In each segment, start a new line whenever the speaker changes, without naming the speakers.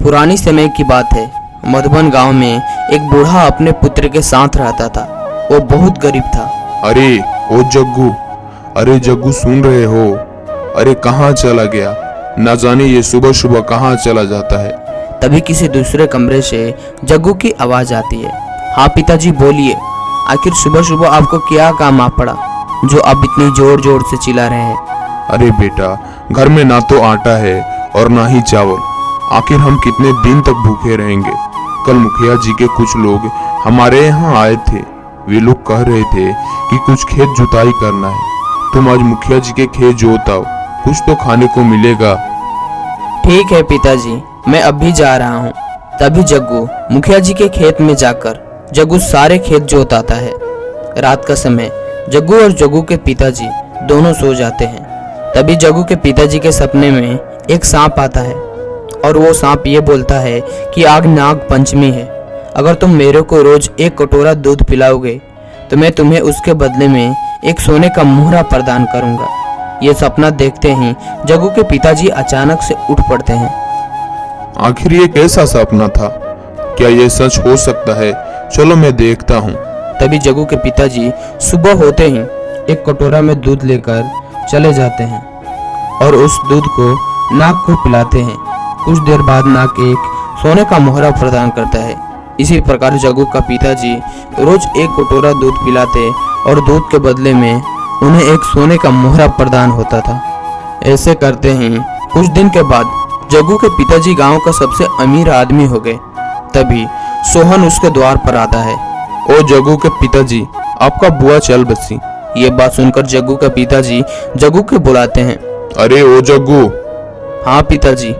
पुरानी समय की बात है। मधुबन गांव में एक बूढ़ा अपने पुत्र के साथ रहता था। वो बहुत गरीब था।
अरे ओ जग्गू, अरे जग्गू सुन रहे हो? अरे कहाँ चला गया? ना जाने ये सुबह सुबह कहाँ चला जाता है।
तभी किसी दूसरे कमरे से जग्गू की आवाज आती है। हाँ पिताजी बोलिए, आखिर सुबह सुबह आपको क्या काम आ पड़ा जो आप इतनी जोर जोर से चिल्ला रहे हैं?
अरे बेटा, घर में ना तो आटा है और ना ही चावल। आखिर हम कितने दिन तक भूखे रहेंगे। कल मुखिया जी के कुछ लोग हमारे यहाँ आए थे। वे लोग कह रहे थे कि कुछ खेत जुताई करना है। तुम आज मुखिया जी के खेत जोत आओ, कुछ तो खाने को मिलेगा।
ठीक है पिताजी, मैं अभी जा रहा हूँ। तभी जग्गू मुखिया जी के खेत में जाकर जग्गू सारे खेत जोत आता है। रात का समय जग्गू और जग्गू के पिताजी दोनों सो जाते हैं। तभी जग्गू के पिताजी के सपने में एक सांप आता है और वो सांप ये बोलता है कि आज नाग पंचमी है। अगर तुम मेरे को रोज एक कटोरा दूध पिलाओगे तो मैं तुम्हें उसके बदले में एक सोने का मोहरा प्रदान करूंगा। ये सपना देखते ही जग्गू के पिताजी अचानक से उठ पड़ते हैं।
आखिर ये कैसा सपना था? क्या ये सच हो सकता है? चलो मैं देखता हूँ।
तभी जग्गू के पिताजी सुबह होते ही एक कटोरा में दूध लेकर चले जाते हैं और उस दूध को नाग को पिलाते हैं। कुछ देर बाद नाग एक सोने का मोहरा प्रदान करता है। इसी प्रकार जग्गू का पिताजी रोज एक कटोरा दूध पिलाते और दूध के बदले में उन्हें एक सोने का मोहरा प्रदान होता था। ऐसे करते ही कुछ दिन के बाद जग्गू के पिताजी गांव का सबसे अमीर आदमी हो गए। तभी सोहन उसके द्वार पर आता है।
ओ जग्गू के पिताजी, आपका बुआ चल बसी।
ये बात सुनकर जग्गू का पिताजी जग्गू के बुलाते हैं।
अरे ओ जग्गू।
हाँ पिताजी।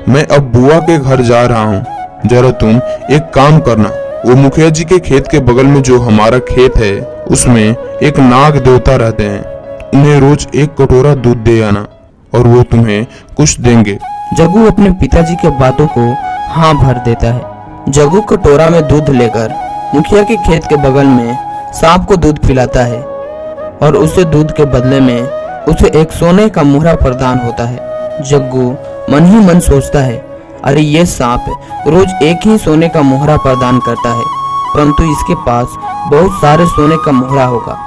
मैं अब बुआ के घर जा रहा हूँ। जरा तुम एक काम करना, वो मुखिया जी के खेत के बगल में जो हमारा खेत है उसमें एक नाग देवता रहते हैं। उन्हें रोज एक कटोरा दूध दे आना और वो तुम्हें कुछ देंगे।
जग्गू अपने पिताजी के बातों को हाँ भर देता है। जग्गू कटोरा में दूध लेकर मुखिया के खेत के बगल में सांप को दूध पिलाता है और उसे दूध के बदले में उसे एक सोने का मोहरा प्रदान होता है। जग्गू मन ही मन सोचता है, अरे ये सांप रोज एक ही सोने का मोहरा प्रदान करता है, परंतु इसके पास बहुत सारे सोने का मोहरा होगा।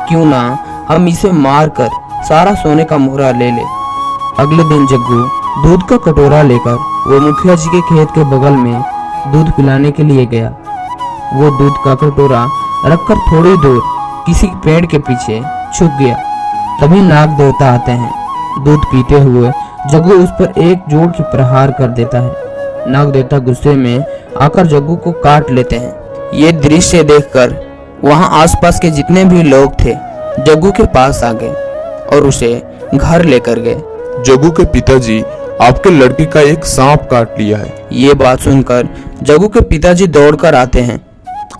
क्यों ना हम इसे मार कर सारा सोने का मोहरा ले ले। अगले दिन जग्गू दूध का कटोरा लेकर वो मुखिया जी के खेत के बगल में दूध पिलाने के लिए गया। वो दूध का कटोरा रखकर थोड़ी दूर किसी पेड़ के पीछे छुप गया। तभी नाग देवता आते हैं। दूध पीते हुए जग्गू उस पर एक जोड़ की प्रहार कर देता है। नाग देवता गुस्से में आकर जग्गू को काट लेते हैं। ये दृश्य देखकर वहां आसपास के जितने भी लोग थे जग्गू के पास आ गए और उसे घर लेकर गए।
जग्गू के पिताजी, आपके लड़की का एक सांप काट लिया है।
ये बात सुनकर जग्गू के पिताजी दौड़कर आते हैं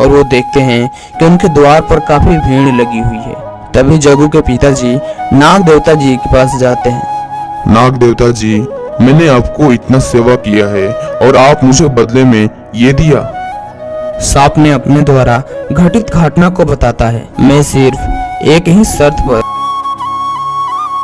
और वो देखते हैं कि उनके द्वार पर काफी भीड़ लगी हुई है। तभी जग्गू के पिताजी नाग देवता जी के पास जाते हैं।
नाग देवता जी, मैंने आपको इतना सेवा किया है और आप मुझे बदले में ये दिया।
सांप ने अपने द्वारा घटित घटना को बताता है। मैं सिर्फ एक ही शर्त पर